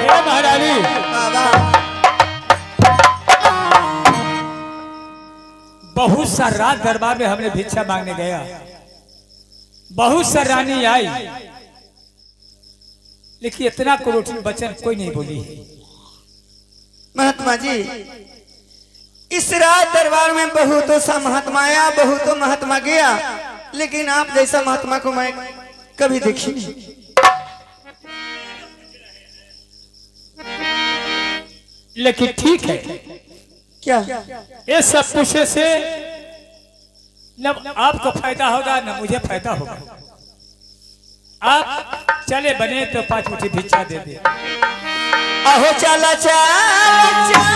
महारानी बहुत सा रात दरबार में हमने भिक्षा मांगने गया, बहुत सा रानी आई, लेकिन इतना करोड़ों वचन कोई नहीं बोली। महात्मा जी, इस रात दरबार में बहुतों सा महात्मा आया, बहुतों महात्मा गया, लेकिन आप जैसा महात्मा को मैं कभी देखी नहीं। लेकिन ठीक है, क्या ये सब पूछे से न आपको फायदा होगा न मुझे फायदा होगा। आप चले बने तो 5 मुट्ठी भिक्षा दे दे। अहो चला चला चला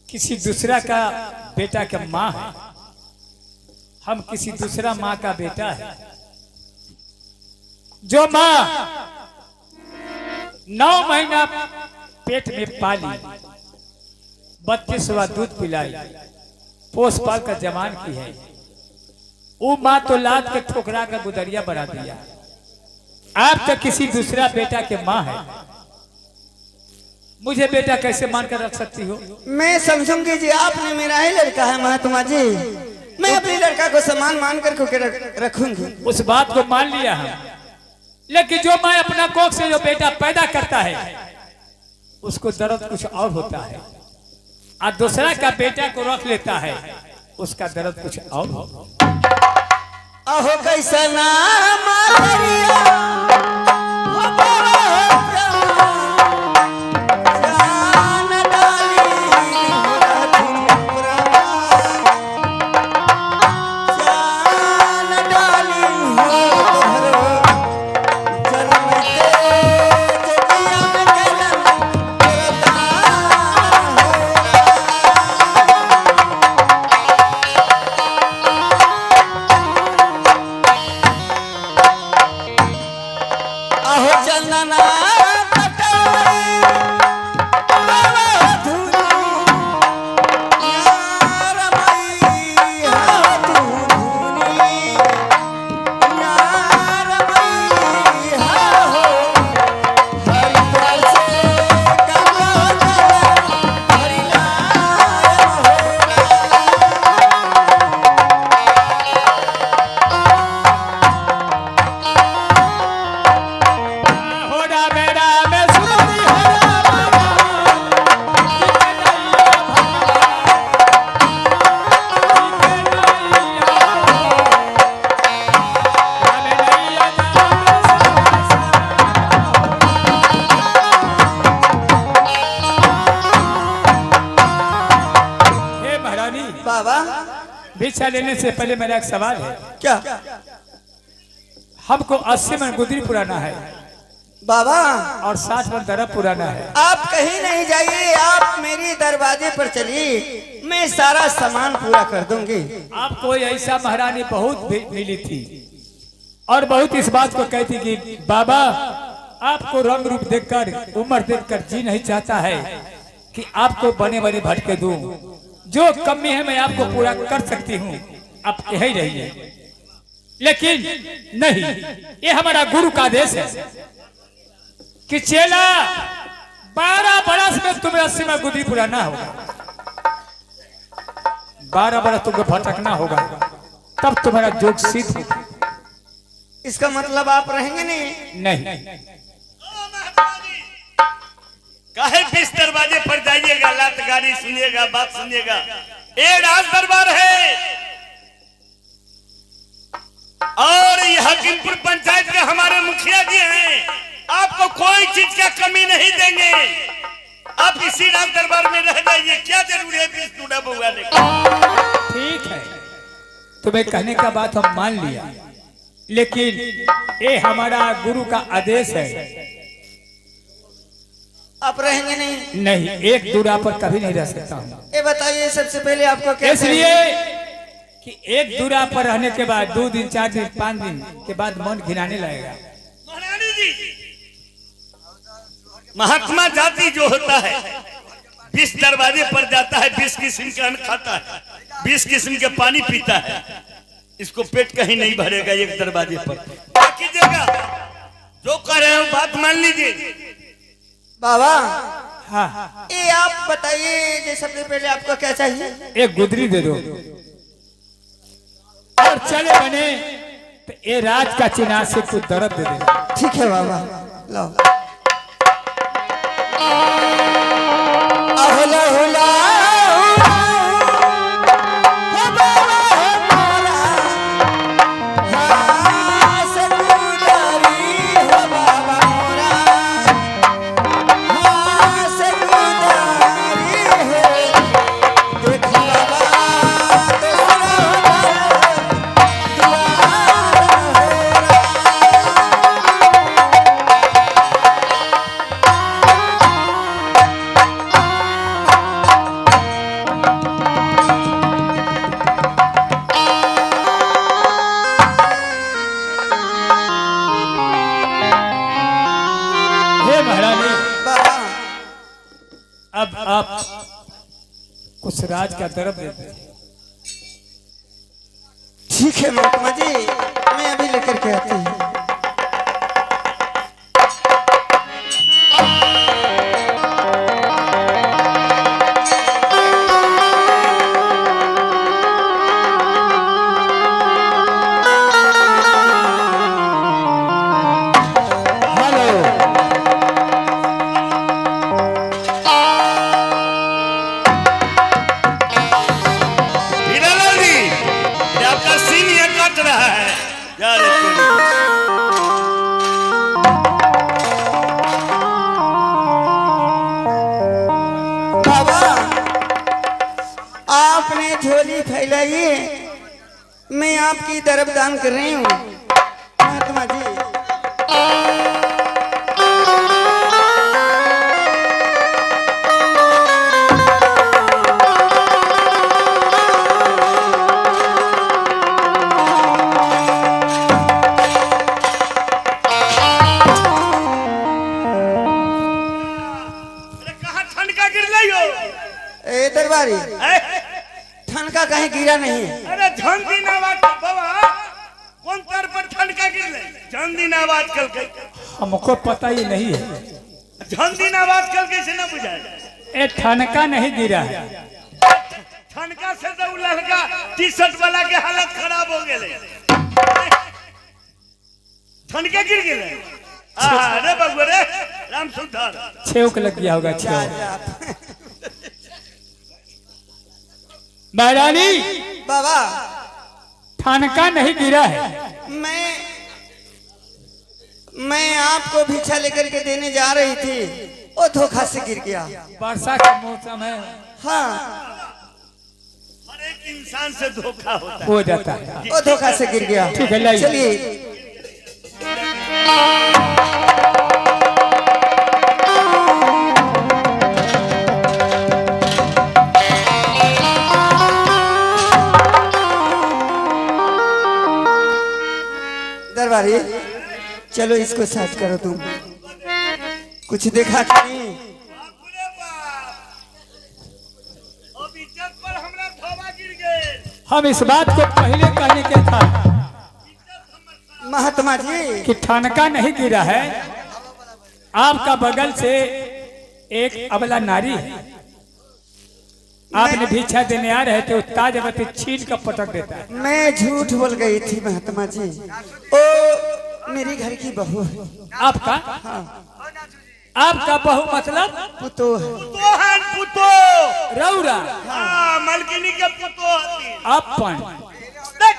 किसी दूसरा का बेटा का माँ है, हम किसी दूसरा माँ का बेटा है। जो माँ 9 महीना पेट में पाली, 32वां दूध पिलाई, पोस पाल कर जवान की है, वो माँ तो लाद के ठोकरा का गुदरिया बना दिया। आप तो किसी दूसरा बेटा के माँ है, मुझे बेटा कैसे मानकर रख सकती हो? मैं समझूंगी जी, आपने मेरा ही लड़का है महात्मा जी, मैं अपने लड़का को सम्मान मान कर रखूंगी। उस बात को मान लिया हम, लेकिन जो माँ अपना कोख से जो बेटा पैदा करता है उसको दर्द कुछ और होता है, और दूसरा का बेटा को रख लेता है उसका दर्द कुछ और होता है। अहो कैसा नाम भिक्षा लेने से पहले मेरा एक सवाल है। क्या? हमको 80 मन गुदरी पुराना है बाबा, और 60 मन दरब पुराना है। आप कहीं नहीं जाइए, आप मेरे दरवाजे पर चलिए, मैं सारा सामान पूरा कर दूंगी। आपको ऐसा महारानी बहुत मिली थी और बहुत इस बात को कहती कि बाबा आपको रंग रूप देखकर, उम्र देखकर जी नहीं चाहता है कि आपको बने बने भटके दूं। जो कमी है मैं आपको पूरा कर सकती हूँ, आप यही रहिए। लेकिन नहीं, ये हमारा गुरु का आदेश है कि चेला 12 बरस में तुम्हें 80 में गुदरी पुराना होगा, 12 बरस तुमको भटकना होगा, तब तुम्हारा जोग सिद्ध होगा। इसका मतलब आप रहेंगे नहीं? नहीं। काहे बीच दरवाजे पर जाइएगा, लात गाली सुनिएगा, बात सुनिएगा। ये राज दरबार है और ये हकीमपुर पंचायत के हमारे मुखिया जी हैं, आपको कोई चीज का कमी नहीं देंगे। आप इसी राज दरबार में रह जाइए, क्या जरूरी है बीच टूटा बुआ ने। ठीक है। तुम्हें कहने का बात हम मान लिया, लेकिन ये हमारा गुरु का आदेश है। आप रहेंगे नहीं? नहीं, एक दूरा पर कभी नहीं रह सकता हूँ। ये बताइए सबसे पहले आपको क्या इसलिए कि एक दूरा पर रहने के बाद 2 दिन 4 दिन 5 दिन के बाद मन घिनाने लगेगा। महारानी जी, महात्मा जाति जो होता है 20 दरवाजे पर जाता है, 20 किस्म के अन्न खाता है, 20 किस्म के पानी पीता है, इसको पेट कहीं नहीं भरेगा एक दरवाजे पर। क्या कीजिएगा, जो कह रहे हो बात मान लीजिए। बाबा हाँ, ये आप बताइए कि सबसे पहले आपको क्या चाहिए? एक गुदरी दे दो और चले बने तो ये राज का चिनार से कुछ दर्द दे दे। ठीक है बाबा, लो। अहला हुला अब आप कुछ राज का दर्द दे दे। ठीक है महात्मा जी, मैं अभी लेकर के आती हूँ। आपने झोली फैलाइए, मैं आपकी तरफ दान कर रही हूँ महात्मा जी। दरबारी ठनका कहीं गिरा नहीं है। अरे झंडी आवाज बाबा, कौन तर पर ठनका गिरले? झंडी आवाज कल के हमको पता ही नहीं है। झंडी आवाज कल कैसे ना बुझाए? ए ठनका नहीं गिरा है। ठनका से तो लड़का टी-शर्ट वाला के हालत खराब हो गेले। ठनका गिर गेले। अरे बगुआ रे राम सुधार छेक लग गया होगा। छेक महारानी बाबा, ठनका नहीं गिरा है। मैं आपको भिक्षा लेकर के देने जा रही थी, वो धोखा से गिर गया। वर्षा का मौसम है। हाँ, हर एक इंसान से धोखा होता हो जाता है। वो धोखा से गिर गया। ठीक है, लाइए। चलिए। दरबारी, चलो इसको साथ करो। तुम कुछ देखा कि नहीं? हम इस बात को पहले कहने के था महात्मा जी कि ठनका नहीं गिरा है। आपका बगल से एक अबला नारी है, आपने भिक्षा देने आ रहे थे, ताजवती छीन कर पटक देता है। मैं झूठ बोल गई थी महात्मा जी, ओ मेरी घर की बहू है। आपका? हाँ। आपका बहू मतलब? पुतो है। पुतो रौरा। हाँ, मलकिनी के पुतो होती। अपन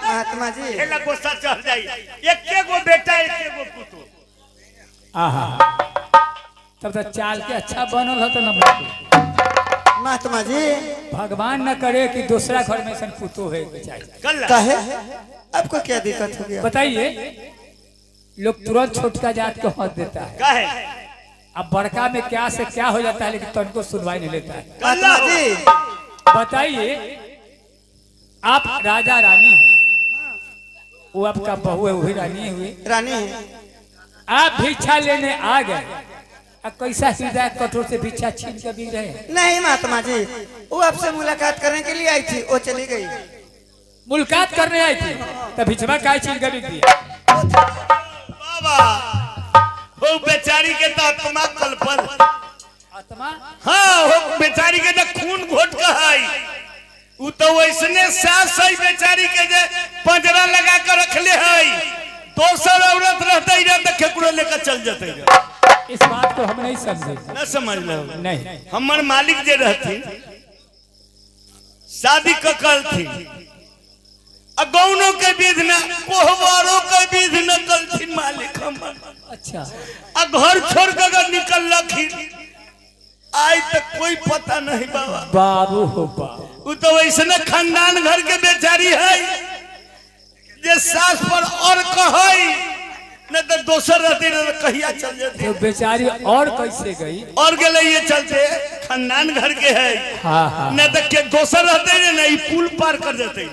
महात्मा जी एला गुस्सा चढ़ जाई। एक गो बेटा, एक गो पुतो। आहा, तब तो चाल के अच्छा बनल हो तो न। महात्मा जी भगवान न करे कि दूसरा घर में ऐसा पुतो है चाहिए। कल कहे आपको क्या दिक्कत हो गया? बताइए, लोग तुरंत छोटका जात को हक देता है, का है अब बड़का में क्या से क्या हो जाता है, लेकिन तुमको सुनवाई नहीं लेता है। महात्मा जी बताइए, आप राजा रानी हैं, वो आपका बहू है, वही रानी हुई, रानी है। आप भिक्षा लेने आ गए, अब कैसा हृदय कठोर से भिक्षा छीन के भी रहे। नहीं महात्मा जी, वो आपसे मुलाकात करने के लिए आई थी, वो चली गई। मुलाकात करने आई थी तब भिक्षवा काय छीन के बिक दिया। बाबा वो बेचारी के तो आत्मा कल्पल, आत्मा हाँ वो बेचारी के तो खून घोट का है, वो तो वैसने सास है बेचारी के जे पंजरा लगा कर रखले है, दोसर औरत रहते ही तो केकरो लेकर चल जाते है। इस बात को हम नहीं समझे। न समझ लो नहीं, हमार मालिक जे रहती शादी कल थी, अगौनों के विध न कोहवारों के विध न कल थी मालिक हमार। अच्छा, अब घर छोड़ कर अगर निकल रखी आज तक कोई पता नहीं बाबा। बाबू हो बाबू, वो तो वैसने खानदान घर के बेचारी है जे सास पर और कहई न तो दोसर रहती न कहिया चल जाती। तो बेचारी और कैसे गई? और गले ये चलते खानदान घर के है, हाँ हाँ, न तो के दोसर रहते न ई पुल पार कर जाते,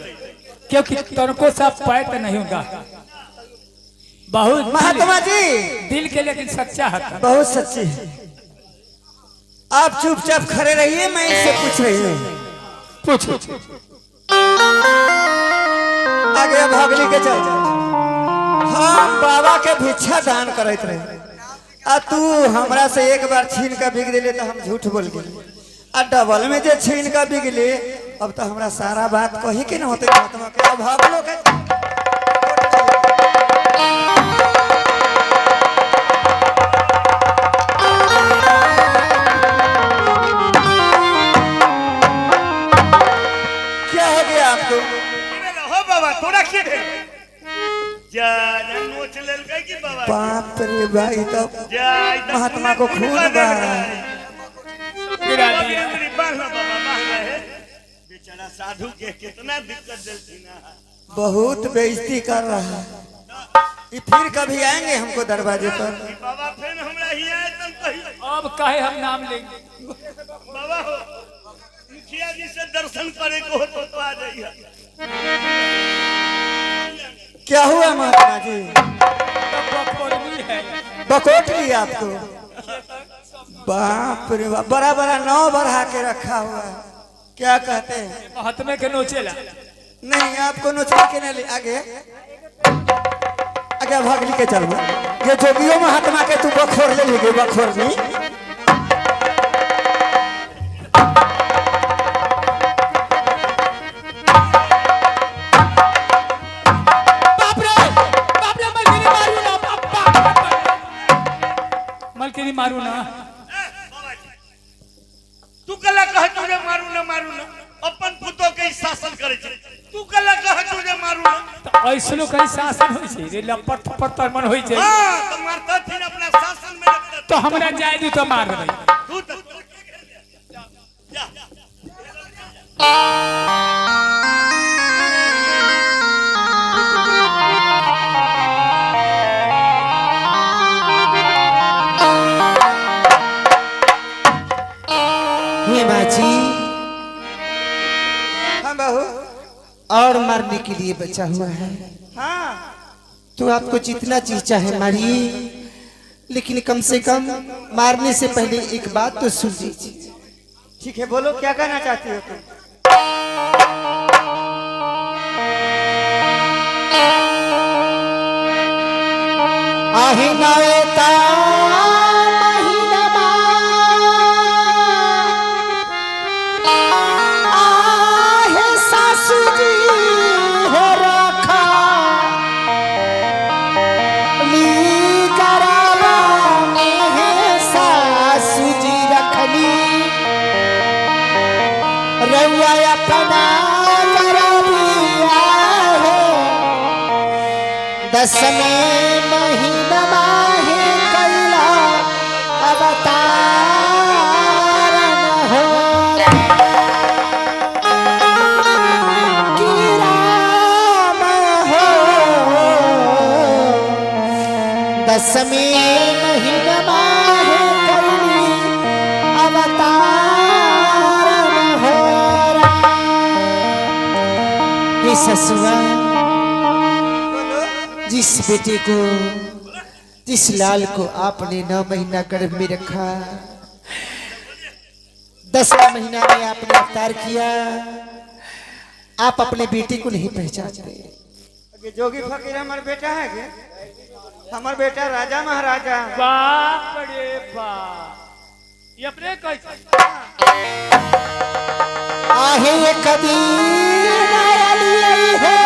क्योंकि तनको सब पैत नहीं होगा। बहुत महात्मा जी दिल के लेकिन सच्चा है। बहुत सच्ची है। आप चुपचाप खड़े रहिए, मैं इससे पूछ रही हूँ। पूछो। आगे भागली के चल जा। हम बाबा के भिक्षा दान करते रहे, आ तू हमरा से एक बार छीन का बिक दिले तो हम झूठ बोल गए, आ डबल में जे छीन का बिक ले, अब तो हमरा सारा बात कही के न होते महात्मा के। अब भाग लो के क्या हो गया आपको? हो बाबा तोरा के जा नोच लेल गई कि बाबा बाप रे भाई, तो जा महात्मा को खून बहा गिरा दिया। बांधना बाबा बांधना है, बेचारा साधु के कितना दिक्कत देती ना। बहुत बेइज्जती कर रहा है। ये फिर कभी आएंगे हमको दरवाजे पर? बाबा फिर हमरा ही आए तो कही अब काहे हम नाम लेंगे? बाबा हो मुखिया जी से दर्शन करे को हो तो आ जाइए। क्या हुआ महात्मा जी? बकौरवी है। बकोट लिया आपको? बाप रे बाप, बड़ा बड़ा नाव बढ़ा के रखा हुआ है। क्या कहते हैं? महात्मा के नोचेला। नहीं, आपको नोचने के नहीं, आगे आगे भाग ली के चल। ये जोगियो महात्मा के तू बखोर ले लीजिए, बखोर नहीं। मलकिनी मारू ना। तू कला कह तुझे मारू ना अपन पुतो के शासन करे छे, तू कला कह तुझे मारू ना तो ऐसनो कहीं शासन होई छे रे, लपट थपट तरमन होई छे। हां तो मारता थी अपना शासन में रखता तो हमरा जाय दी तो मार दे। तू तो जा बाजी हाँ बहू। और मारने के लिए बचा हुआ है। हाँ तो आपको जितना चीज चाहे मारिए, लेकिन कम से कम मारने से पहले एक बात तो सुन लीजिए। ठीक है, बोलो क्या कहना चाहती हो तुम? আহিনায়তা মহিনামা आहे सासुजी हो रखा ली करावा में सासुजी रखली रउआ अपना करबिया है दसने महीना माहे कैला अवतार न हो दसवें महीना माहे कली अवतार हो ये ससुआ जिस बेटे को जिस लाल को आपने 9 महीना गर्भ में रखा 10वें महीना में आपने अवतार किया आप अपने बेटे को नहीं पहचानते। जोगी फकीर हमारा बेटा है क्या? हमारा बेटा राजा महाराजा। बाप रे बाप ये अपने कैसे आहे ये कदी नाराली है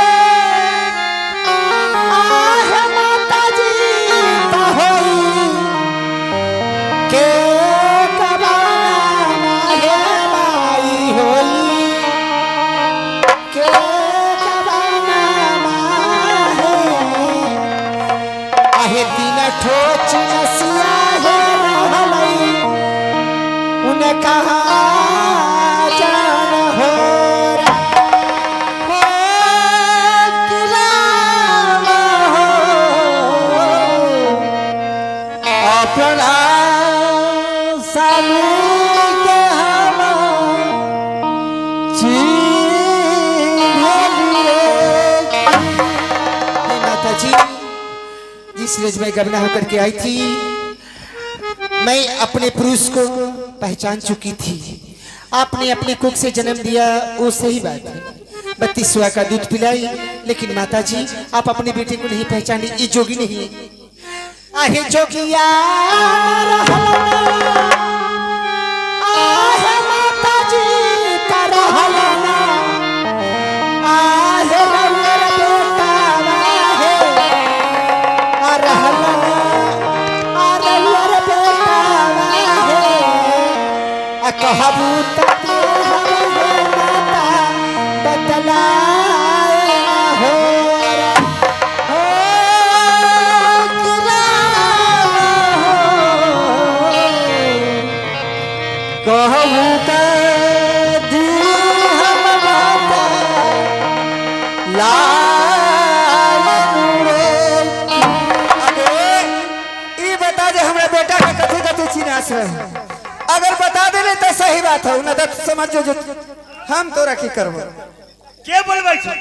आहे माता जी होई के कबाना है माई होई के कबाना है आहे तीन ठोच नसिया है रहलई उन्हें कहा जान हो अपना सालू के हम माता जी जिस रोज में गबना होकर के आई थी मैं अपने पुरुष को पहचान चुकी थी। आपने अपने कुख से जन्म दिया वो सही बात है 32 का दूध पिलाई लेकिन माता जी आप अपने बेटे को नहीं पहचानी ये जोगी नहीं है। आहे जोगिया आहे माता जी का रहलना आहे रंगर बेटा आहे आ रहलना आ रंगर बेटा आहे आ कहबू तते हवे माता बतलाए हो कहूता दी हम माता लालूरे। अरे ये बता दे हमारे बेटा के कथी कथी चिनास है। अगर बता दे तो सही बात है न तो समझ जो हम तो रखी करबो। क्या बोलबे छो?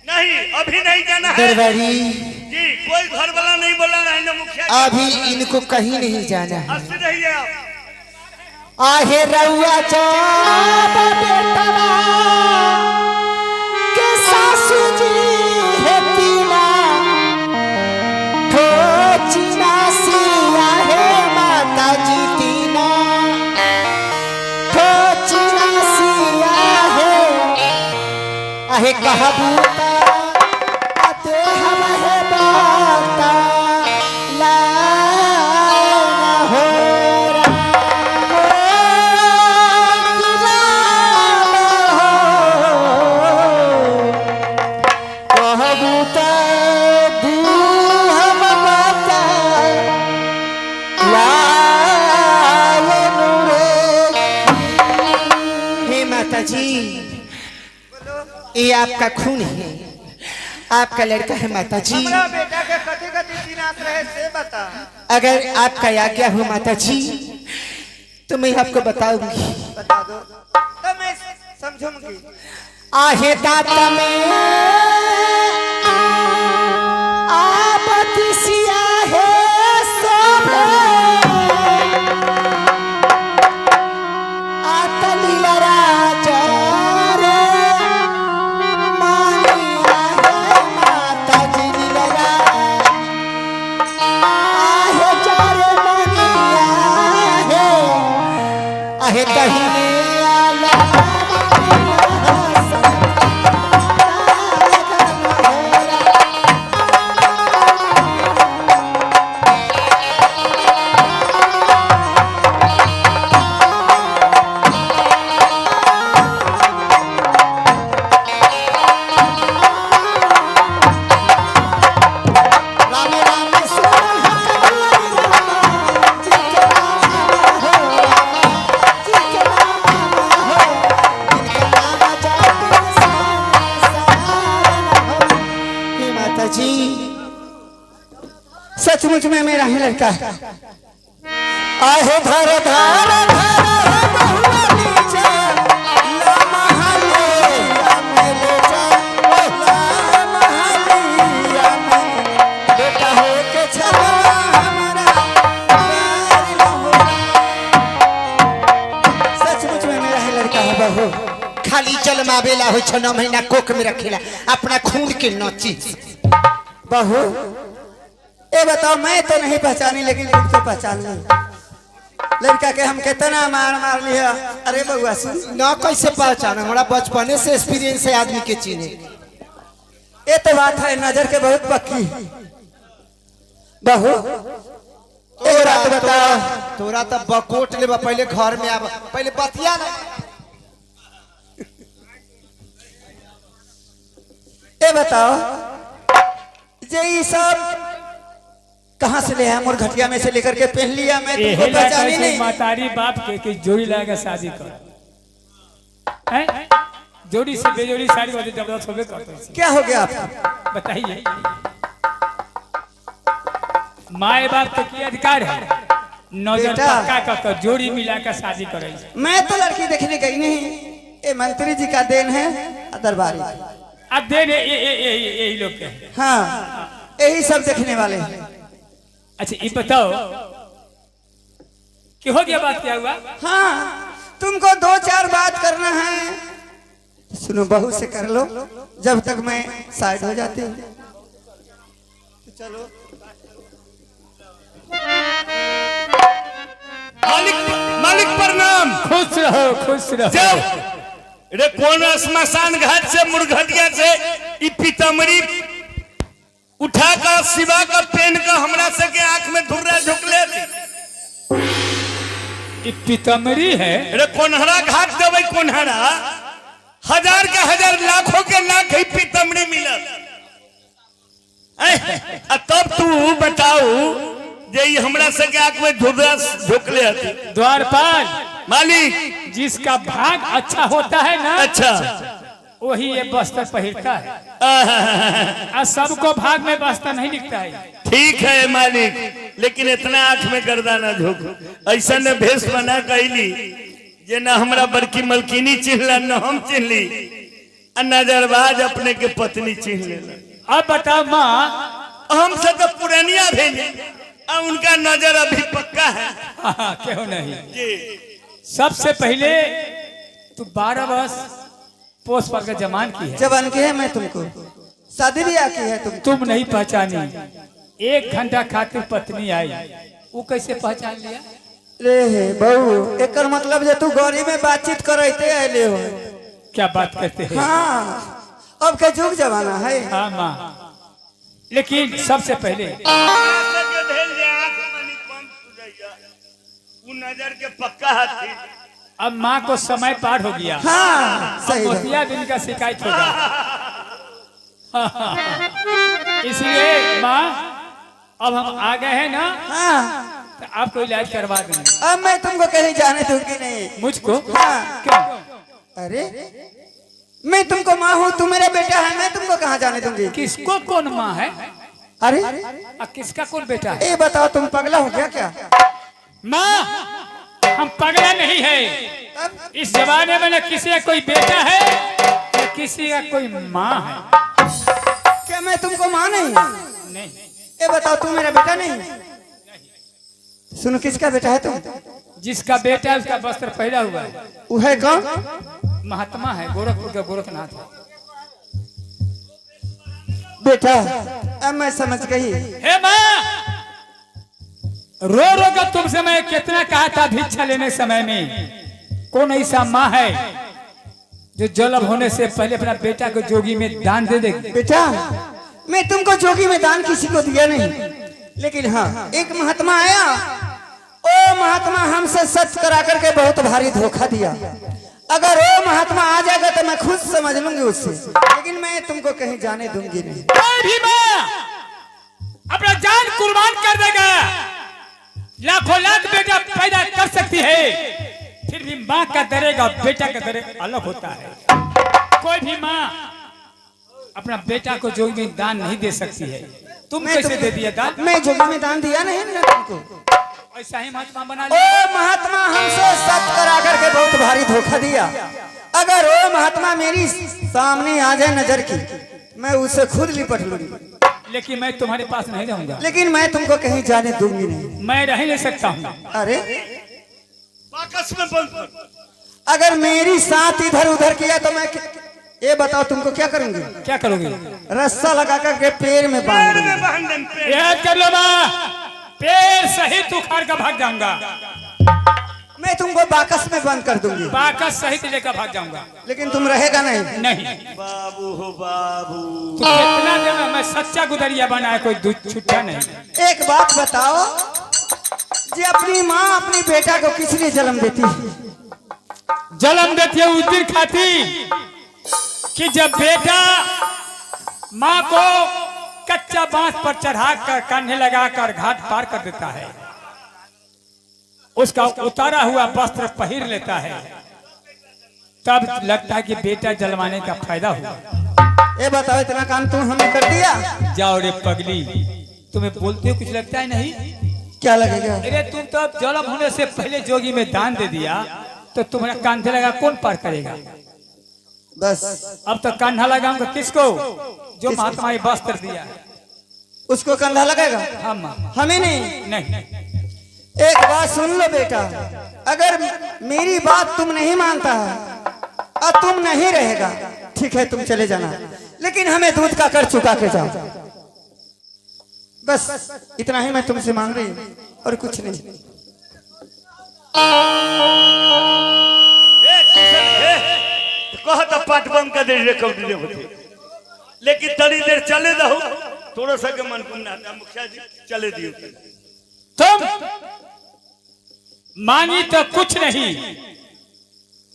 नहीं अभी नहीं जाना है दरबारी जी कोई घर वाला नहीं बोला है ना मुखिया अभी इनको कहीं नहीं जाना है। हंस रही है आप आहे रउआ चाप बेटवा के सासू जी है तीना ठोचिना सिया है माता जी तीना ठोचिना सिया है आहे कहबूता अते हम है बाता ला हो ये आपका खून है आपका लड़का है माता जी। हमारा बेटा के कथी कथी चिनास रहे से बता। अगर आपका आज्ञा हो माता जी तो मैं आपको बताऊंगी। बता दो तो मैं समझूंगी। आहे दाता में आप दिसिया है सोभे आतली राजा रे मानिया है माता जी लीला आहे जारे मानिया है आहे दहीने आला सचमुच में मेरा ही लड़का है। आहे धर धर बहुआ नीचे, ला महलिया में ले जा, ला महलिया में। बेटा हो के छला हमारा प्यार न होला। सचमुच में मेरा ही लड़का है बहू। खाली जलमावेला हो 6 महीना कोख में रखेला अपना खून के नची। बहू ये बताओ, मैं तो नहीं पहचानी लेकिन तुम तो पहचान ली। लड़का के हम कितना मार मार लिया। अरे बउआ सुन, ना कैसे पहचान, हमारा बचपने से एक्सपीरियंस है आदमी के चीने। ये तो बात है नजर के बहुत पक्की। बहू एक बात बताओ, तोरा तो बकोट ले पहले घर में आब, पहले बतिया ना। ये बताओ जे ये सब कहाँ से ले आया? मोर घटिया में से लेकर के पहन लिया, मैं तुमको पहचानी नहीं। मातारी बाप के जोड़ी लाएगा शादी कर, हैं? जोड़ी से बेजोड़ी सारी बातें जबरदस्त होबे करते हैं। क्या हो गया आपको? बताइए, माए बाप के की अधिकार है नजर बेटा। पक्का कर जोड़ी मिला कर शादी करे। मैं तो लड़की देखने गई नहीं, ये मंत्री जी का देन है दरबारी। अब दे यही लोग के हैं। हाँ यही सब देखने वाले हैं। अच्छा ये बताओ कि हो गया, बात क्या हुआ? हाँ तुमको 2-4 बात करना है, सुनो बहू से कर लो जब तक मैं साइड हो जाती हूँ। चलो मालिक प्रणाम। खुश रहो खुश रहो। जाओ रे, कौन श्मशान घाट से मुर्घटिया से ई पीताम्बरी उठा कर शिवा का पेन का हमरा से के आंख में धुर्रा झुकले। ये पीताम्बरी है। रे कोन्हरा घाट देवे, कोन्हरा हजार के हजार लाखों के लाख ही पीताम्बरी मिलत। तब तू बताऊ जे ई हमरा से के आंख में धुर्रा झुकले हती। द्वारपाल मालिक जिसका भाग अच्छा होता है ना, अच्छा वही ये बस्तर पहनता है। और सबको भाग में बस्तर नहीं दिखता है। ठीक है मालिक, लेकिन इतना आंख में गर्दा ना झोंक। ऐसा न भेष बना कैली जे न हमरा बड़की मलकिनी चिन्हला न हम चिन्हली, नजरबाज अपने के पत्नी चिन्ह लेला। अब बताओ माँ, हमसे तो पुरानिया भेजे, अब उनका नजर अभी पक्का है। क्यों नहीं? जी सबसे पहले तू 12 वर्ष पोस्ट पर का जमान की है। जवान की है मैं तुमको, शादी भी आकी है तुम नहीं पहचानी। 1 घंटा खातिर पत्नी आई, वो कैसे पहचान लिया? रे बहू एक मतलब जे तू गौरी में बातचीत करते आले हो। क्या बात करते हैं? हाँ अब के जुग जमाना है। हाँ माँ, लेकिन सबसे पहले नजर के पक्का हाथी। अब माँ को समय पार हो गया। हाँ सही है। मोतिया दिन का शिकायत होगा। इसलिए माँ अब हम आ गए हैं ना, हाँ तो आपको इलाज करवा देंगे। अब मैं तुमको कहीं जाने दूंगी नहीं। मुझको? हाँ। क्यों? अरे मैं तुमको माँ हूँ, तू मेरा बेटा है, मैं तुमको कहाँ जाने दूंगी? किसको कौन माँ है अरे और किसका कौन बेटा है? ये बताओ तुम पगला हो गया क्या? माँ हम पगला नहीं है। इस जमाने में न किसी का कोई बेटा है न किसी का कोई माँ है। क्या मैं तुमको माँ नहीं? नहीं। ये बताओ तू मेरा बेटा नहीं? सुनो किसका बेटा है तुम? जिसका बेटा है उसका वस्त्र पहना हुआ है। वो है कौन? महात्मा है, गोरखपुर का गोरखनाथ है। बेटा अब मैं समझ गई। हे माँ, रो रो कर तुमसे मैं कितना कहा था भिक्षा लेने समय में, कौन ऐसा माँ है जो जलब होने से पहले अपना बेटा को जोगी में दान दे देगी? बेटा मैं तुमको जोगी में दान किसी को दिया नहीं, लेकिन हाँ एक महात्मा आया, ओ महात्मा हमसे सच करा करके बहुत भारी धोखा दिया। अगर वो महात्मा आ जाएगा तो मैं खुद समझ लूंगी उससे, लेकिन मैं तुमको कहीं जाने दूंगी नहीं। कोई भी माँ अपना जान कुर्बान कर देगा, लाखों लाख बेटा पैदा कर सकती है, फिर भी माँ का दरेगा बेटा का दरेगा अलग होता है। कोई भी माँ अपना बेटा को जोगी में दान नहीं दे सकती है। तुम कैसे दे दिया दान? मैं जोगी में दान दिया नहीं ना तुमको। ऐसा ही महात्मा बना ओ लिया। महात्मा हमसे सच करा करके बहुत भारी धोखा दिया। अगर वो महात्मा मेरी सामने आ जाए नजर की, मैं उसे खुद लिपट लूंगी। लेकिन मैं तुम्हारे पास नहीं रहूंगा। लेकिन मैं तुमको कहीं जाने दूंगी नहीं। मैं रह नहीं सकता हूँ। अरे बाकस में बंद कर। अगर मेरी साथ इधर उधर किया तो मैं ये बताओ तुमको क्या करूंगी? क्या करोगे? रस्सा लगा करके पैर में बांध पैर में दूंगी। बांध दें, पैर। याद कर लो माँ, पैर सहित उखाड़ कर भाग जाऊंगा। मैं तुमको बाकस में बंद कर दूंगी। बाकस सहित लेकर भाग जाऊंगा। लेकिन तुम रहेगा नहीं। नहीं, बाबू हो बाबू। तू कितना देना? मैं सच्चा गुदरिया बना है, कोई दूध छुट्टा नहीं। एक बात बताओ, जी अपनी माँ अपनी बेटा को किस लिए जन्म देती है? जन्म देती है उस दिन खाती कि जब बेटा माँ को कच्चा बांस पर चढ़ा कर कान्हे लगाकर घाट पार कर देता है, उसका उतारा हुआ वस्त्र पहन लेता है, तब लगता है कि बेटा जलवाने का फायदा हुआ। ये बताओ इतना काम तुम हमें कर दिया? जाओ रे पगली, तुम्हें बोलते हो कुछ लगता है नहीं? क्या लगेगा? अरे तुम तो अब जन्म होने से पहले जोगी में दान दे दिया, तो तुम्हारा कांधे लगा कौन पार करेगा? बस अब तो कान्हा लगाऊंगा किसको? जो महात्मा ने वस्त्र दिया है। उसको कंधा लगेगा, हम हमें नहीं। नहीं। एक बात सुन लो बेटा, अगर मेरी बात तुम नहीं मानता है और तुम नहीं रहेगा, ठीक है तुम चले जाना, लेकिन हमें दूध का कर चुका के जाओ। बस इतना ही मैं तुमसे मांग रही हूँ और कुछ नहीं। कह तो पाठ बंद कर दे रिकॉर्डिंग होती, लेकिन तड़ी देर चले दो, थोड़ा सा के मन को ना मुखिया जी चले दियो। तुम मांगी तो कुछ नहीं,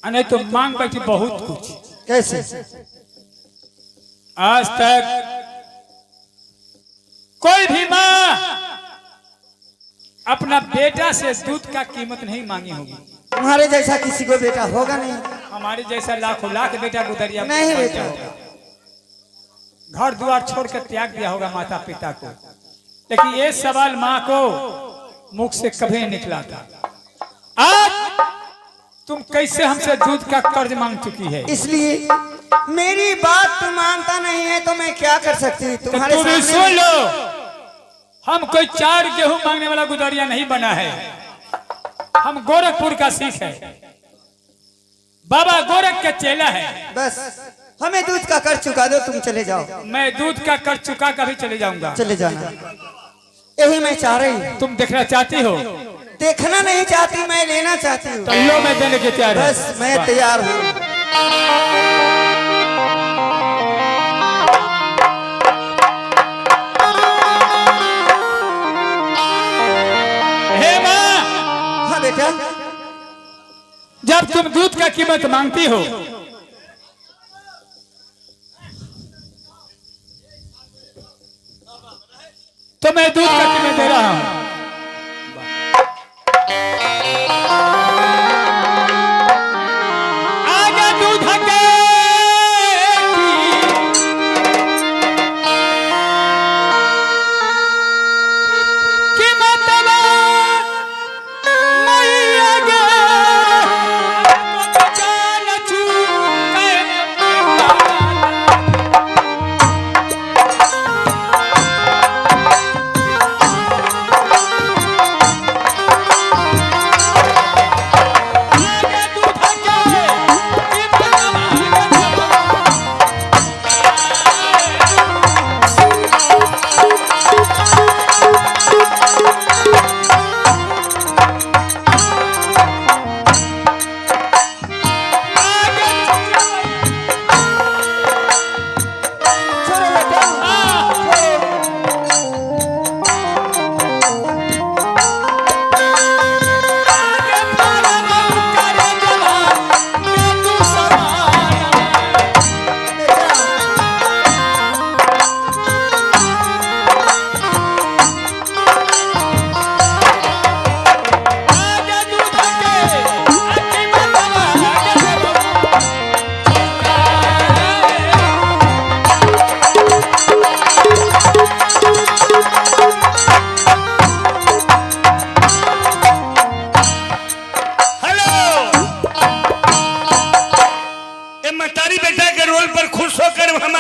नहीं तो मांग बैठी बहुत कुछ। कैसे? आज तक कोई भी माँ अपना बेटा से दूध का कीमत नहीं मांगी होगी। तुम्हारे जैसा किसी को बेटा होगा नहीं। हमारे जैसा लाखों लाख बेटा गुदरिया नहीं बेटा। घर द्वार छोड़कर त्याग दिया होगा माता पिता को, लेकिन ये सवाल माँ को मुख से कभी नहीं निकला था। आज तुम कैसे हमसे दूध का कर्ज मांग चुकी है? इसलिए मेरी बात तुम मानता नहीं है तो मैं क्या कर सकती हूँ? तो तुम्हारे तुम भी सामने सुन लो, हम कोई 4 गेहूं मांगने वाला गुदरिया नहीं बना है। हम गोरखपुर का सिख है, बाबा गोरख का चेला है। बस हमें दूध का कर चुका दो, तुम चले जाओ। मैं दूध का कर चुका कभी चले जाऊंगा। चले जाना, यही मैं चाह रही हूँ। तुम देखना चाहती हो? देखना नहीं चाहती, मैं लेना चाहती हूँ। तो लो, मैं देने के तैयार हूं। बस मैं तैयार हूँ। हे माँ, हाँ बेटा, जब तुम दूध का कीमत मांगती हो तो मैं दूध का कीमत दे रहा हूं। आगे दूध के कीमत नहीं आगे जान चुके।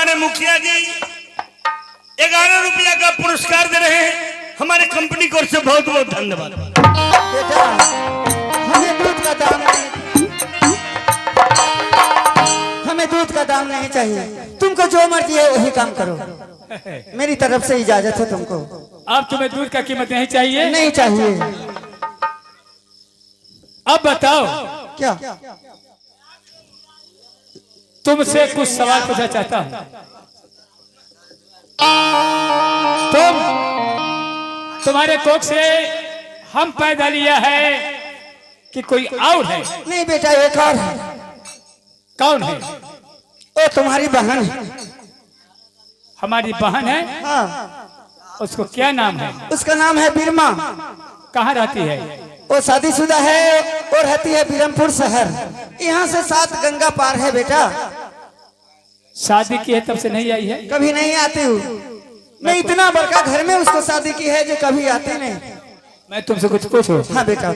हमारे मुखिया जी 11 रुपया का पुरस्कार दे रहे हैं हमारे कंपनी की ओर से बहुत बहुत धन्यवाद। बेटा हमें दूध का दाम नहीं, हमें दूध का दाम नहीं चाहिए। तुमको जो मर्जी है वही काम करो, मेरी तरफ से इजाजत है तुमको। अब तुम्हें दूध का कीमत नहीं चाहिए? नहीं चाहिए। अब बताओ, क्या? तुमसे कुछ सवाल पूछना चाहता हूँ। तुम्हारे कोख से हम पैदा लिया है कि कोई और है? नहीं बेटा, एक और है। कौन है? वो तुम्हारी बहन है। हमारी बहन है? हाँ। उसको क्या नाम है? उसका नाम है बिरमा। कहाँ रहती है? वो शादीशुदा है और रहती है बिरमपुर शहर। यहाँ से 7 गंगा पार है बेटा। शादी की है तब से नहीं आई है? कभी नहीं आती हूँ मैं, इतना बड़का घर में उसको शादी की है जो कभी आती नहीं। मैं तुमसे कुछ पूछूं? हाँ बेटा।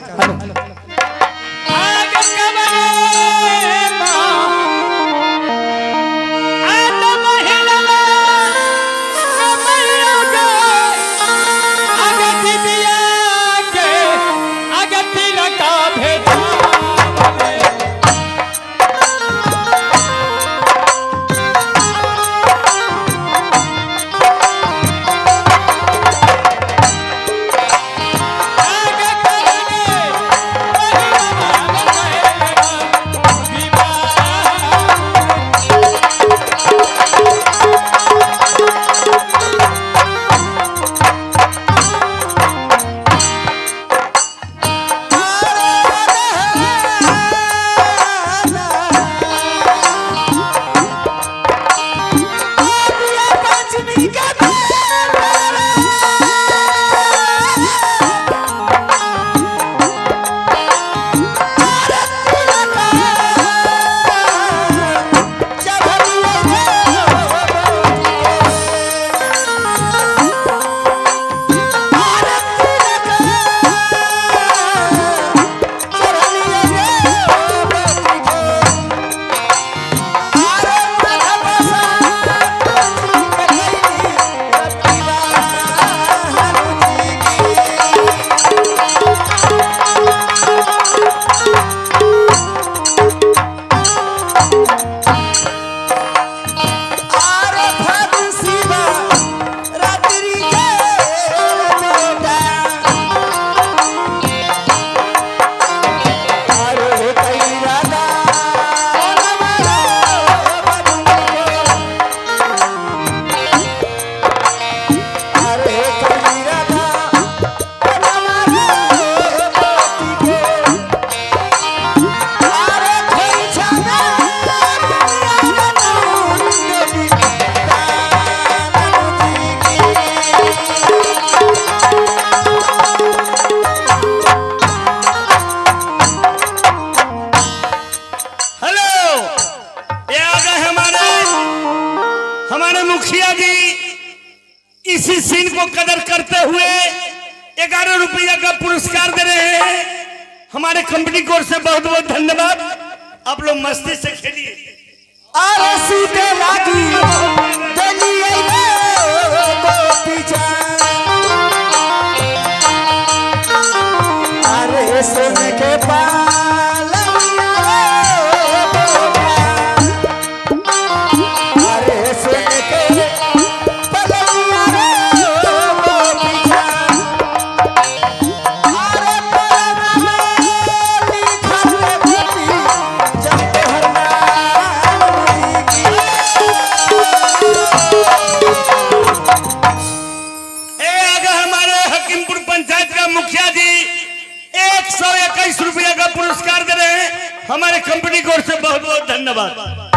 इसी सीन को कदर करते हुए 11 रुपया का पुरस्कार दे रहे हैं हमारे कंपनी की ओर से। बहुत बहुत धन्यवाद। आप लोग मस्ती से खेलिए। सोने के मुखिया जी 121 रुपया का पुरस्कार दे रहे हैं हमारे कंपनी की ओर से। बहुत बहुत धन्यवाद।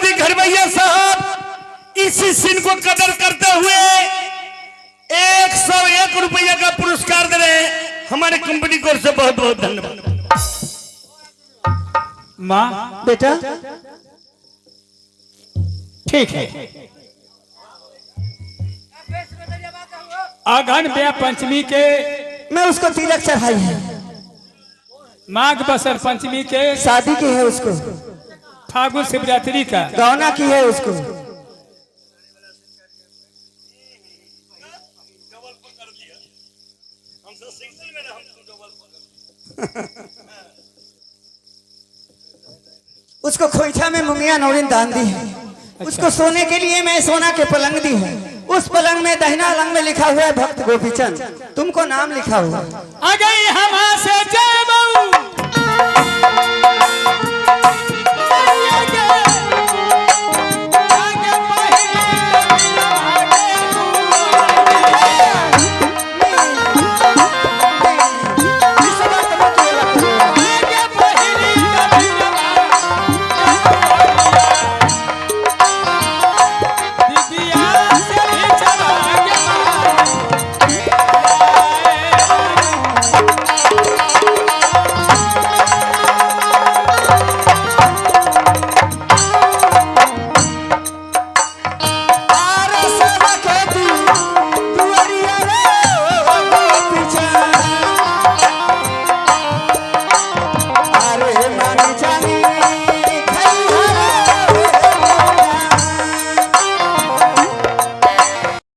दर्दी घरवैया साहब इसी सीन को कदर करते हुए 101 रुपया का पुरस्कार दे रहे हैं। हमारे कंपनी की ओर से बहुत बहुत धन्यवाद। माँ बेटा ठीक है, अगहन ब्याह पंचमी के मैं उसको तिलक चढ़ाई है, माघ बसर पंचमी के शादी की है उसको, फागुन शिवरात्रि का गौना की है उसको। उसको खोइछा में मुंगिया नौरिन दान दी है। उसको सोने के लिए मैं सोना के पलंग दी है। उस पलंग में दहिना अलंग में लिखा हुआ है भक्त गोपीचंद, तुमको नाम लिखा हुआ है। आ गई हम से जय